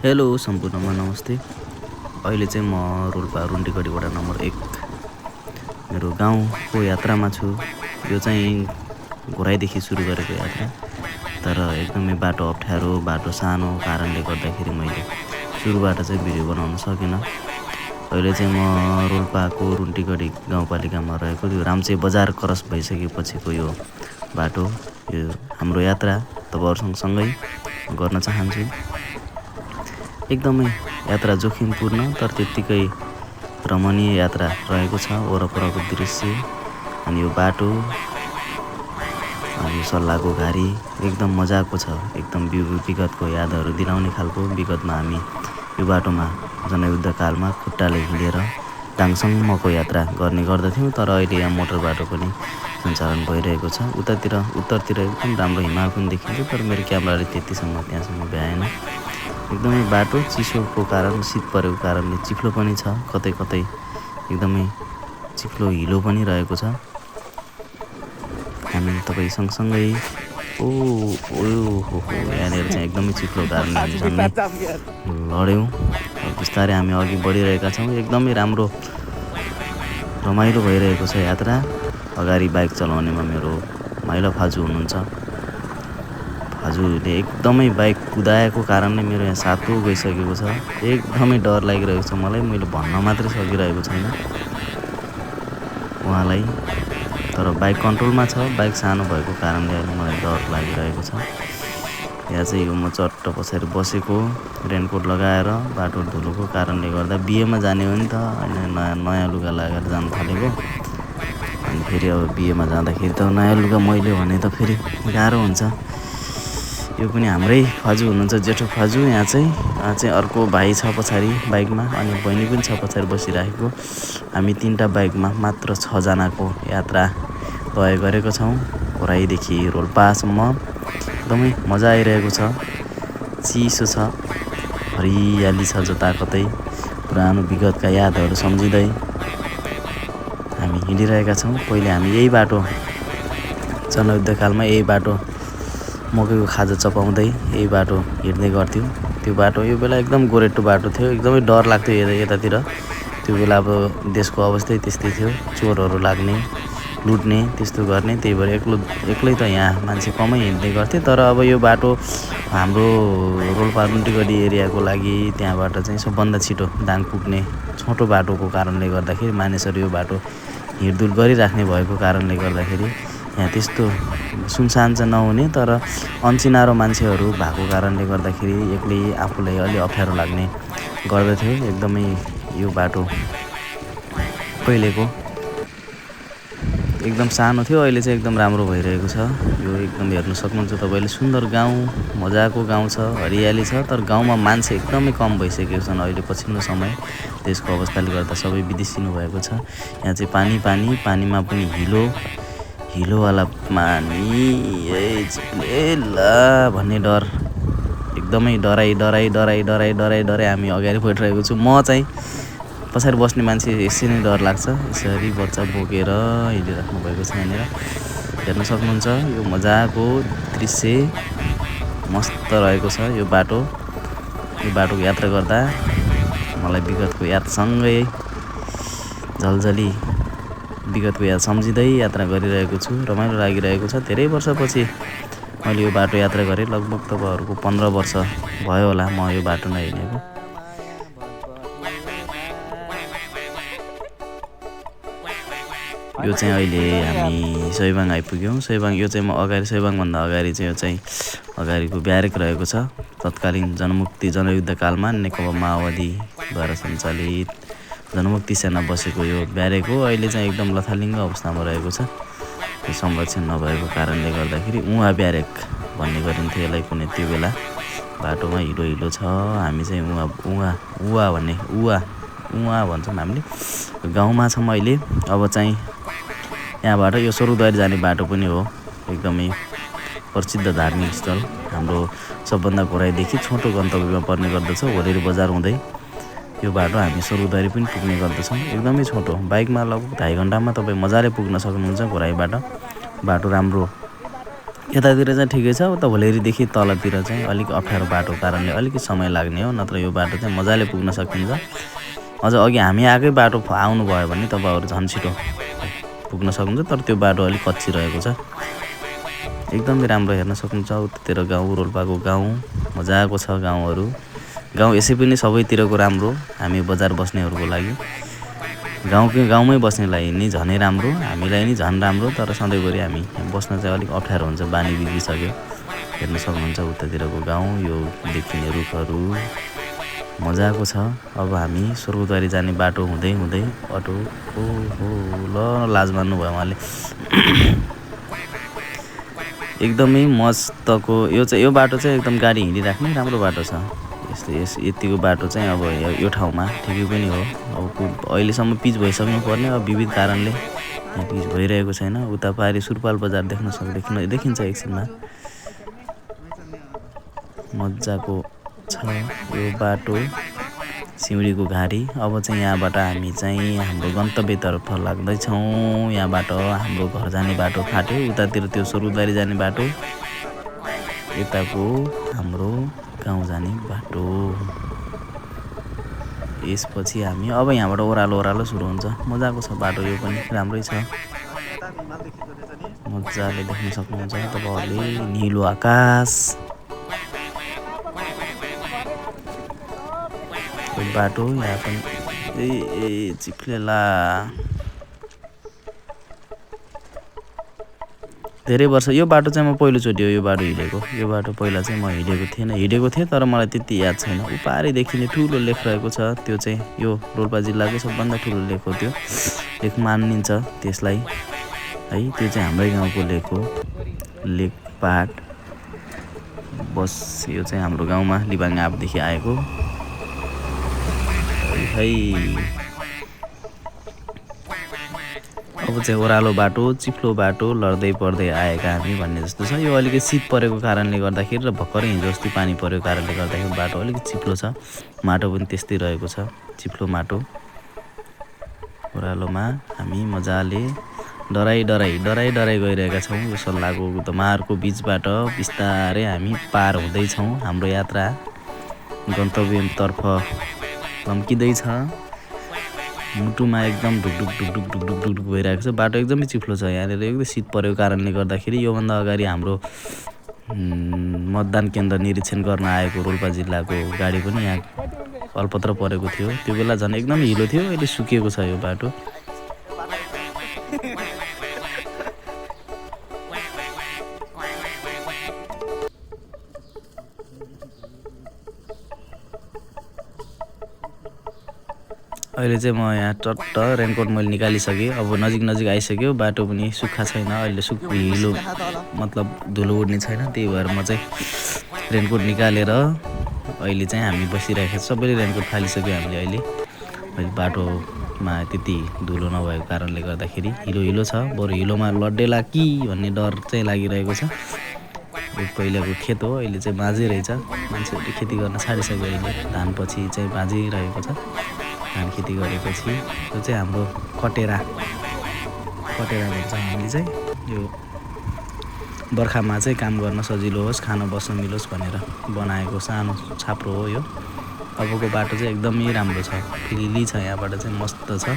Hello सम्पूर्णमा नमस्ते। अहिले चाहिँ म रोल्पा रुन्टीगढीबाट नम्बर 1 मेरो गाउँको यात्रामा छु। यो चाहिँ घोराइदेखि सुरु गरेको यात्रा, तर एकदमै बाटो अप्ठ्यारो, बाटो सानो कारणले गर्दाखेरि मैले सुरुबाट चाहिँ भिडियो बनाउन सकिनँ। अहिले चाहिँ म रोल्पाको रुन्टीगढी गाउँपालिकामा रहेको यो राम्चे बजार क्रस भइसकेपछिको यो बाटो, यो हाम्रो यात्रा तपाईँहरूसँग सँगै गर्न चाहन्छु। एकदमै यात्रा जोखिमपूर्ण तर त्यत्तिकै रमणीय यात्रा रहेको छ। वरपरको दृश्य अनि यो बाटो अनि सल्लाहको घारी एकदम मजाको छ। एकदम विगतको यादहरू दिलाउने खालको। विगतमा हामी यो बाटोमा जनयुद्धकालमा खुट्टाले हिँडेर दाङसम्मको यात्रा गर्ने गर्दथ्यौँ, तर अहिले यहाँ मोटर बाटो पनि सञ्चालन भइरहेको छ। उत्तरतिर एकदम राम्रो हिमाल पनि देखिन्छ, तर मेरो क्यामेराले त्यतिसम्म त्यहाँसम्म भ्याएन। एकदमै बाटो चिसोको कारण, शीत परेको कारणले चिप्लो पनि छ, कतै कतै एकदमै चिप्लो हिलो पनि रहेको छ। हामी तपाईँ सँगसँगै यहाँनिर चाहिँ एकदमै चिप्लो कारणले हामी सँगै लड्यौँ। बिस्तारै हामी अघि बढिरहेका छौँ। एकदमै राम्रो रमाइलो भइरहेको छ यात्रा। अगाडि बाइक चलाउनेमा मेरो माइलो फाजु हुनुहुन्छ। फाजुले एकदमै बाइक कुदाएको कारणले मेरो यहाँ सातो गइसकेको छ। एकदमै डर लागिरहेको छ मलाई। मैले भन्न मात्रै सकिरहेको छैन उहाँलाई, तर बाइक कन्ट्रोलमा छ। बाइक सानो भएको कारणले अहिले मलाई डर लागिरहेको छ। यहाँ चाहिँ यो म चट्ट पछाडि बसेको, रेनकोट लगाएर। बाटो धुलोको कारणले गर्दा बिहेमा जाने हो नि त, होइन नयाँ लुगा लगाएर जान थालेको। अनि फेरि अब बिहेमा जाँदाखेरि त नयाँ लुगा मैले भने त फेरि गाह्रो हुन्छ। यो पनि हाम्रै फाजु हुनुहुन्छ, जेठो फाजु। यहाँ चाहिँ अर्को भाइ छ पछाडि बाइकमा, अनि बहिनी पनि छ पछाडि बसिरहेको। हामी 3टा बाइकमा मात्र 6 जनाको यात्रा तय गरेको छौँ। घोराइदेखि रोल्पासम्म एकदमै मजा आइरहेको छ। चिसो छ, हरियाली छ जताकतै। पुरानो विगतका यादहरू सम्झिँदै हामी हिँडिरहेका छौँ। पहिले हामी यही बाटो, जनयुद्धकालमा यही बाटो मकैको खाजा चपाउँदै यही बाटो हिँड्दै गर्थ्यौँ। त्यो बाटो यो बेला एकदम गोरेटो बाटो थियो। एकदमै डर लाग्थ्यो यतातिर। त्यो बेला अब देशको अवस्थै त्यस्तै थियो, चोरहरू लाग्ने, लुट्ने, त्यस्तो गर्ने। त्यही भएर एक्लै त यहाँ मान्छे कमै हिँड्दै गर्थे। तर अब यो बाटो हाम्रो रोल्पा रुन्टीगढी एरियाको लागि त्यहाँबाट चाहिँ सबभन्दा छिटो दाङ पुग्ने छोटो बाटोको कारणले गर्दाखेरि मानिसहरू यो बाटो हिँडडुल गरिराख्ने भएको कारणले गर्दाखेरि यहाँ त्यस्तो सुनसान चाहिँ नहुने, तर अनचिनारो मान्छेहरू भएको कारणले गर्दाखेरि एक्लै आफूलाई अलि अप्ठ्यारो लाग्ने गर्दथ्यो। एकदमै यो बाटो पहिलेको एकदम सानो थियो, अहिले चाहिँ एकदम राम्रो भइरहेको छ। यो एकदम हेर्न सक्नुहुन्छ तपाईँले। सुन्दर गाउँ, मजाको गाउँ छ, हरियाली छ, तर गाउँमा मान्छे एकदमै कम भइसकेको छन् अहिले पछिल्लो समय। देशको अवस्थाले गर्दा सबै विदेशिनु भएको छ। यहाँ चाहिँ पानीमा पनि हिलोवाला पानी, ला भन्ने डर। एकदमै डराइ हामी अगाडि बढिरहेको छु। म चाहिँ पछाडि बस्ने मान्छे यसै नै डर लाग्छ। यसरी बच्चा बोकेर हिँडिराख्नु भएको छ। यहाँनिर हेर्न सक्नुहुन्छ यो मजाको दृश्य मस्त रहेको छ। यो बाटोको यात्रा गर्दा मलाई विगतको यादसँगै झलझली विगतको याद सम्झिँदै यात्रा गरिरहेको छु। रमाइलो लागिरहेको छ। धेरै वर्षपछि मैले यो बाटो यात्रा गरेँ। लगभग तपाईँहरूको 15 वर्ष भयो होला म यो बाटो नै हिँडेको। यो चाहिँ अहिले हामी सैबाङ आइपुग्यौँ। सैबाङ यो चाहिँ म सैबाङभन्दा अगाडि चाहिँ यो चाहिँ अगाडिको ब्यारेक रहेको छ। तत्कालीन जनयुद्धकालमा नेकपा माओवादीद्वारा सञ्चालित जनमुक्ति सेना बसेको यो ब्यारेक हो। अहिले चाहिँ एकदम लथालिङ्ग अवस्थामा रहेको छ। यो संरक्षण नभएको कारणले गर्दाखेरि उहाँ ब्यारेक भन्ने गरिन्थ्यो यसलाई कुनै त्यो बेला। बाटोमा हिलो छ। हामी चाहिँ उहाँ भन्छौँ हामीले। गाउँमा छौँ अहिले। अब चाहिँ यहाँबाट यो सरुद्वारी जाने बाटो पनि हो। एकदमै प्रसिद्ध धार्मिक स्थल हाम्रो सबभन्दा घोराइदेखि छोटो गन्तव्यमा पर्ने गर्दछ। होरेर बजार हुँदै यो बाटो हामी सरुद्वारी पनि पुग्ने गर्दछौँ। एकदमै छोटो, बाइकमा लगभग 2.5 घन्टामा तपाईँ मजाले पुग्न सक्नुहुन्छ घोराइबाट। बाटो राम्रो यतातिर चाहिँ ठिकै छ, उता भोलेरीदेखि तलतिर चाहिँ अलिक अप्ठ्यारो बाटोको कारणले अलिकति समय लाग्ने हो, नत्र यो बाटो चाहिँ मजाले पुग्न सकिन्छ। अझ अघि हामी आएकै बाटो आउनुभयो भने तपाईँहरू झन् छिटो पुग्न सक्नुहुन्छ, तर त्यो बाटो अलिक कच्ची रहेको छ। एकदमै राम्रो हेर्न सक्नुहुन्छ उतातिर गाउँ, रोल्पाको गाउँ मजाको छ गाउँहरू। गाउँ यसै पनि सबैतिरको राम्रो, हामी बजार बस्नेहरूको लागि गाउँमै बस्नेलाई नि झनै राम्रो, हामीलाई नि झन् राम्रो, तर सधैँभरि हामी बस्न चाहिँ अलिक अप्ठ्यारो हुन्छ, बानी बिग्रिसक्यो। हेर्न सक्नुहुन्छ उतातिरको गाउँ, यो देखिने रुखहरू मजाको छ। अब हामी स्वर्गद्वारी जाने बाटो हुँदै हुँदै अटो ल लाज मान्नु भयो उहाँले एकदमै मस्तको यो बाटो चाहिँ एकदम गाडी हिँडिराख्ने राम्रो बाटो छ। यतिको बाटो चाहिँ अब यो ठाउँमा ठिकै पनि हो। अब अहिलेसम्म पिच भइसक्नु पर्ने, अब विविध कारणले पिच भइरहेको छैन। उता पारि सुरपाल बजार देखिन्छ एकछिनमा, मजाको छ यो बाटो, सिउँडीको घारी। अब चाहिँ यहाँबाट हामी चाहिँ हाम्रो गन्तव्यतर्फ लाग्दैछौँ। यहाँबाट हाम्रो घर जाने बाटो फाट्यो, उतातिर त्यो स्वर्गद्वारी जाने बाटो, यताको हाम्रो गाउँ जाने बाटो। यसपछि हामी अब यहाँबाट ओह्रालो सुरु हुन्छ। मजाको छ बाटो, यो पनि राम्रै छ, मजाले देख्न सक्नुहुन्छ तपाईँहरूले। निलो आकाश, बाटो यहाँ पनि चिप्लेला। धेरै वर्ष यो बाटो चाहिँ म पहिलोचोटि हो यो बाटो हिँडेको। यो बाटो पहिला चाहिँ म हिँडेको थिएँ तर मलाई त्यति याद छैन। उपारि देखिने ठुलो लेख रहेको छ, त्यो चाहिँ यो रोल्पा जिल्लाको सबभन्दा ठुलो लेख हो। त्यो लेख मानिन्छ त्यसलाई है, त्यो चाहिँ हाम्रै गाउँको लेख हो, लेखपाट। बस यो चाहिँ हाम्रो गाउँमा लिबाङ आपदेखि आएको है। अब चाहिँ ओह्रालो बाटो, चिप्लो बाटो लड्दै पर्दै आएका हामी भन्ने जस्तो छ। यो अलिकति शीत परेको कारणले गर्दाखेरि र भर्खरै हिजो अस्ति पानी परेको कारणले गर्दाखेरि बाटो अलिकति चिप्लो छ, माटो पनि त्यस्तै रहेको छ, चिप्लो माटो। ओह्रालोमा हामी मजाले डराइ गइरहेका छौँ। यो सल्लाहको दमारको बिचबाट बिस्तारै हामी पार हुँदैछौँ। हाम्रो यात्रा गन्तव्यतर्फ लम्किँदैछ। मुटुमा एकदम ढुकढुक भइरहेको छ। बाटो एकदमै चिप्लो छ, यहाँनिर एकदमै शीत परेको कारणले गर्दाखेरि। योभन्दा अगाडि हाम्रो मतदान केन्द्र निरीक्षण गर्न आएको रोल्पा जिल्लाको गाडी पनि यहाँ अल्पत्र परेको थियो, त्यो बेला झन् एकदमै हिलो थियो। अहिले सुकेको छ यो बाटो। अहिले चाहिँ म यहाँ टट्ट रेनकोट मैले निकालिसकेँ। अब नजिक आइसक्यो, बाटो पनि सुक्खा छैन अहिले, हिलो मतलब धुलो उड्ने छैन, त्यही भएर म चाहिँ रेनकोट निकालेर अहिले चाहिँ हामी बसिरहेको छ। सबैले रेनकोट फालिसक्यो हामीले अहिले बाटोमा त्यति धुलो नभएको कारणले गर्दाखेरि हिलो छ। बरु हिलोमा लड्डेला कि भन्ने डर चाहिँ लागिरहेको छ। यो पहिलाको खेत हो, अहिले चाहिँ बाँझै रहेछ, मान्छेहरूले खेती गर्न छाडिसक्यो। अहिले धान पछि चाहिँ बाँझै रहेको छ। धान खेती गरेपछि यो चाहिँ हाम्रो कटेरा भन्छ हामीले चाहिँ। यो बर्खामा चाहिँ काम गर्न सजिलो होस्, खान बस्न मिलोस् भनेर बनाएको सानो छाप्रो हो यो। अबको बाटो चाहिँ एकदमै राम्रो छ, फिलिली छ, यहाँबाट चाहिँ मस्त छ।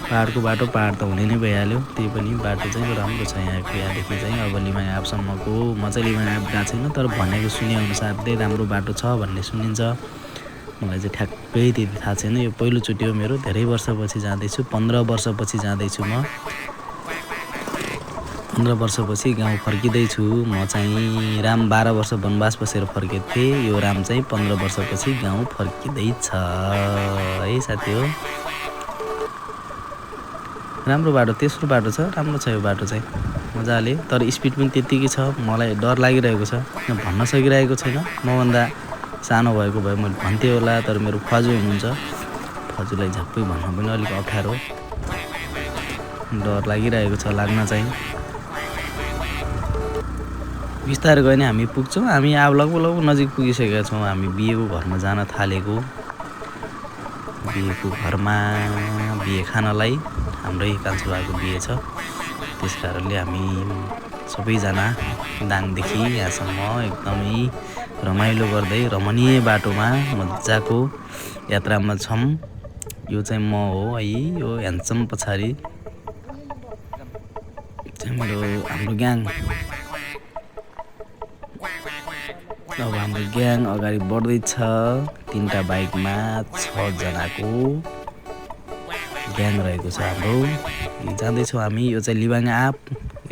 पहाडको बाटो पहाड त हुने नै भइहाल्यो, त्यही पनि बाटो चाहिँ राम्रो छ यहाँदेखि चाहिँ। अब लिमाङ आपसम्मको म चाहिँ लिमाङ आप गएको छैन, तर भनेको सुनेअनुसार चाहिँ राम्रो बाटो छ भन्ने सुनिन्छ। मलाई चाहिँ ठ्याक्कै त्यति थाहा छैन, यो पहिलोचोटि हो मेरो। धेरै वर्षपछि जाँदैछु, 15 वर्षपछि जाँदैछु म। 15 वर्षपछि गाउँ फर्किँदैछु म चाहिँ। राम 12 वर्ष वनवास बसेर फर्केको थिएँ, यो राम चाहिँ 15 वर्षपछि गाउँ फर्किँदैछ है साथी हो। राम्रो बाटो, तेस्रो बाटो छ, राम्रो छ यो बाटो चाहिँ मजाले। तर स्पिड पनि त्यत्तिकै छ, मलाई डर लागिरहेको छ, भन्न सकिरहेको छैन। मभन्दा सानो भएको भए मैले भन्थेँ होला, तर मेरो फाजु हुनुहुन्छ, फाजुलाई झप्पै भन्न पनि अलिक अप्ठ्यारो, डर लागिरहेको छ लाग्न चाहिँ। बिस्तारै गयो भने हामी पुग्छौँ। हामी अब लगभग नजिक पुगिसकेका छौँ। हामी बिहेको घरमा जान थालेको, बिहेको घरमा बिहे खानलाई। हाम्रै कान्छो बाको बिहे छ, त्यस कारणले हामी सबैजना दाङदेखि यहाँसम्म एकदमै रमाइलो गर्दै रमणीय बाटोमा मजाको यात्रामा छौँ। यो चाहिँ म हो है, यो ह्यान्डसम पछाडि हाम्रो ग्याङ। अब हाम्रो ग्याङ अगाडि बढ्दैछ। 3टा बाइकमा 6 जनाको ग्याङ रहेको छ हाम्रो। जाँदैछौँ हामी। यो चाहिँ लिबाङ आप,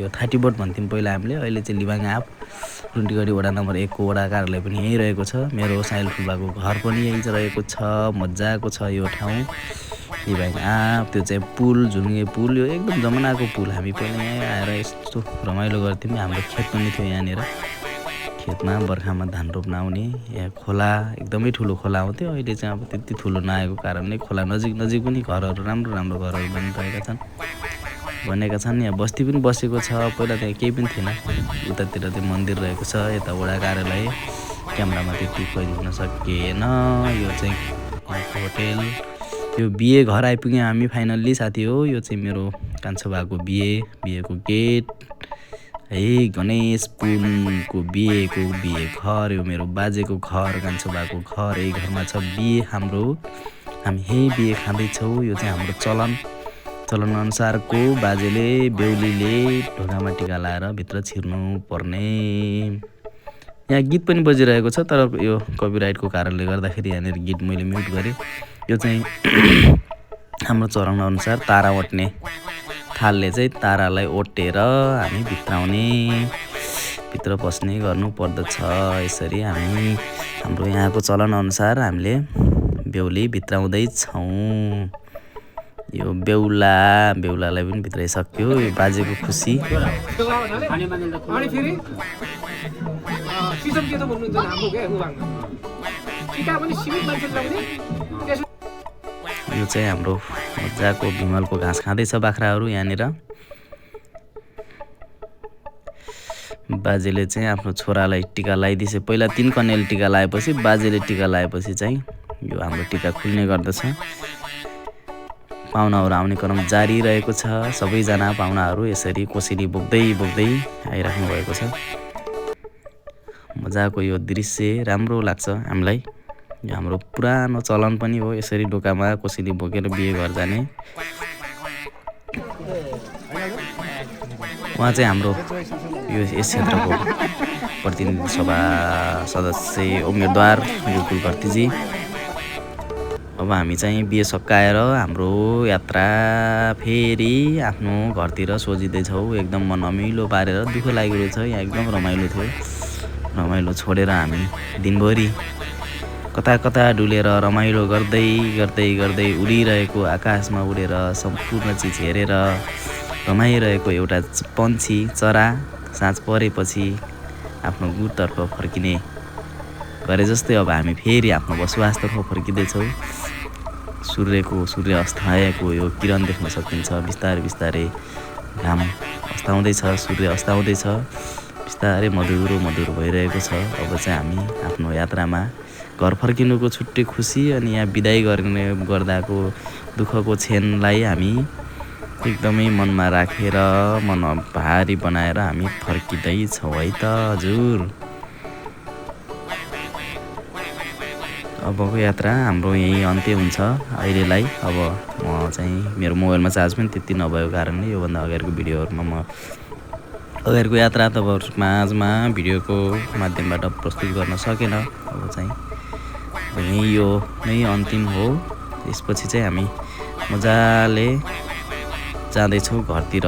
यो 30 बोट भन्थ्यौँ पहिला हामीले, अहिले चाहिँ लिबाङ आप। रुन्टीगढी वडा नम्बर 1 को वडा कार्यालय पनि यहीँ रहेको छ। मेरो साइल ठुल्बाको घर पनि यहीँ रहेको छ। मजाको छ यो ठाउँ लिबाङ आप। त्यो चाहिँ पुल, झुलुङ्गे पुल, यो एकदम जमानाको पुल। हामी पहिला यहाँ आएर यस्तो रमाइलो गर्थ्यौँ। हाम्रो खेत पनि थियो यहाँनिर। खेतमा बर्खामा धान रोप्न आउने। यहाँ खोला, एकदमै ठुलो खोला आउँथ्यो। अहिले चाहिँ अब त्यति ठुलो नआएको कारणले खोला नजिक पनि घरहरू राम्रो घरहरू बनेका छन्। यहाँ बस्ती पनि बसेको छ। पहिला त्यहाँ केही पनि थिएन। उतातिर त्यो मन्दिर रहेको छ, यता वडा कार्यालय। क्यामेरामा त्यति कैद हुन सकिएन। यो चाहिँ यहाँको होटेल। यो बिहे घर आइपुग्यौँ हामी फाइनल्ली साथी हो। यो चाहिँ मेरो कान्छो बाको बिहेको गेट है। गणेश पुनको बिहेको बिहे घर। यो मेरो बाजेको घर, कान्छो बाको घर। यही घरमा छ बिहे हाम्रो। हामी यहीँ बिहे खाँदैछौँ। यो चाहिँ हाम्रो चलनअनुसारको बाजेले बेहुलीले ढोकामा टिका लाएर भित्र छिर्नु पर्ने। यहाँ गीत पनि बजिरहेको छ, तर यो कपिराइटको कारणले गर्दाखेरि यहाँनिर गीत मैले म्युट गरेँ। यो चाहिँ हाम्रो चलनअनुसार तारा ओट्ने थालले चाहिँ तारालाई ओटेर हामी भित्र पस्ने गर्नु पर्दछ। यसरी हाम्रो यहाँको चलनअनुसार हामीले बेहुली भित्राउँदैछौँ। यो बेहुलालाई पनि भित्राइसक्यो। यो बाजेको खुसी। यो चाहिँ हाम्रो मजाको भिमलको घाँस खाँदैछ बाख्राहरू यहाँनिर। बाजेले चाहिँ आफ्नो छोरालाई टिका लगाइदिएछ। पहिला 3 कन्याले टिका लगाएपछि बाजेले टिका लगाएपछि चाहिँ यो हाम्रो टिका खुल्ने गर्दछ। पाहुनाहरू आउने क्रम जारी रहेको छ। सबैजना पाहुनाहरू यसरी कोसेली बोक्दै आइराख्नु भएको छ। मजाको यो दृश्य राम्रो लाग्छ हामीलाई। यो हाम्रो पुरानो चलन पनि हो, यसरी ढोकामा कोसेली बोकेर बिहे घर जाने। उहाँ चाहिँ हाम्रो यस क्षेत्रको प्रतिनिधि सभा सदस्य उम्मेदवार युकुल घरतीजी। अब हामी चाहिँ बिहे सकाएर हाम्रो यात्रा फेरि आफ्नो घरतिर सोझिँदैछौँ। एकदम मन अमिलो पारेर दुःख लागिरहेको छ। यहाँ एकदम रमाइलो थियो। रमाइलो छोडेर हामी दिनभरि कता डुलेर रमाइलो गर्दै उडिरहेको, आकाशमा उडेर सम्पूर्ण चिज हेरेर रमाइरहेको एउटा पन्छी चरा साँझ परेपछि आफ्नो गुडतर्फ फर्किने गरे जस्तै अब हामी फेरि आफ्नो बसोबासतर्फ फर्किँदैछौँ। सूर्य अस्ताएको यो किरण देख्न सकिन्छ। बिस्तारै घाम अस्ताउँदैछ, सूर्य अस्ताउँदैछ। बिस्तारै मधुरो भइरहेको छ। अब चाहिँ हामी आफ्नो यात्रामा घर फर्किनुको छुट्टै खुसी अनि यहाँ बिदाई गर्दाको दुःखको क्षणलाई हामी एकदमै मनमा राखेर मन भारी बनाएर हामी फर्किँदैछौँ है त हजुर। अबको यात्रा हाम्रो यहीँ अन्त्य हुन्छ अहिलेलाई। अब म चाहिँ मेरो मोबाइलमा चार्ज पनि त्यति नभएको कारणले योभन्दा अगाडिको भिडियोहरूमा म अगाडिको यात्रा तपाईँहरू माझमा भिडियोको माध्यमबाट प्रस्तुत गर्न सकेन। अब चाहिँ यहीँ यो नै अन्तिम हो। त्यसपछि चाहिँ हामी मजाले जाँदैछौँ घरतिर।